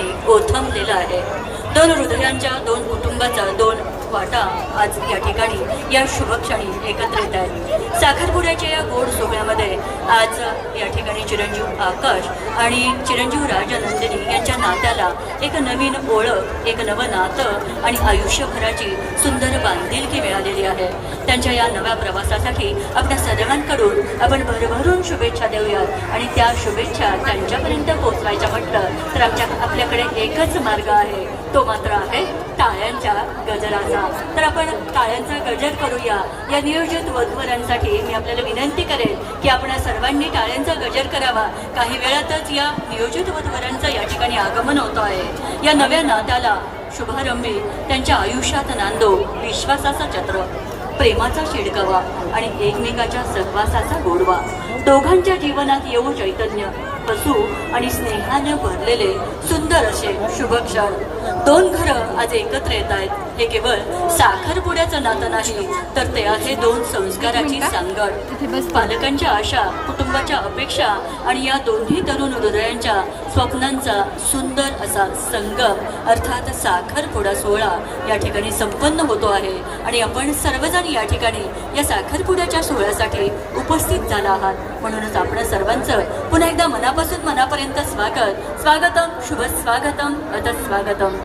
आनंदाने ओथंबलेला आहे। दोन हृदयांच्या, दोन कुटुंबाचा, दोन वाटा आज या ठिकाणी या शुभक्षणी एकत्र येत आहेत। साखरपुड्याच्या या गोड सोहळ्यामध्ये आज या ठिकाणी चिरंजीव आकाश आणि चिरंजीव राजा नंदिनी यांच्या नात्याला एक नवीन ओळख, एक नवं नातं आणि आयुष्यभराची सुंदर बांधिलकी मिळालेली आहे। त्यांच्या या नव्या प्रवासासाठी आपल्या सर्वांकडून आपण भरभरून शुभेच्छा देऊयात आणि त्या शुभेच्छा त्यांच्यापर्यंत पोहोचवायच्या म्हटलं तर आपल्याकडे एकच मार्ग आहे, तो मात्र आहे टाळ्यांच्या गजराचा। तर आपण टाळ्यांचा गजर करूया। या नियोजित वधूवरांसाठी मी आपल्याला विनंती करेन की आपण सर्वांनी टाळ्यांचा गजर करावा। काही वेळातच या नियोजित वधूवरांचं या ठिकाणी आगमन होत आहे। या नव्या नात्याला शुभारंभी त्यांच्या आयुष्यात नांदो विश्वासाचा छत्र, प्रेमाचा शिडकावा आणि एकमेकाच्या सहवासाचा गोडवा। दोघांच्या जीवनात येऊ चैतन्य, हसू आणि स्नेहाने भरलेले सुंदर असे शुभ क्षण। दोन घरं आज एकत्र येत आहेत। हे केवळ साखरपुड्याचं नातं नाही तर ते आहे दोन संस्काराची सांगड, पालकांच्या आशा, कुटुंबाच्या अपेक्षा आणि या दोन्ही तरुण हृदयांच्या स्वप्नांचा सुंदर असा संगम अर्थात साखरपुडा सोहळा या ठिकाणी संपन्न होतो आहे। आणि आपण सर्वजण या ठिकाणी या साखरपुड्याच्या सोहळ्यासाठी उपस्थित झाला आहात, म्हणूनच आपण सर्वांचं पुन्हा एकदा मनापासून मनापर्यंत स्वागतम, शुभ स्वागतम, अथ स्वागतम।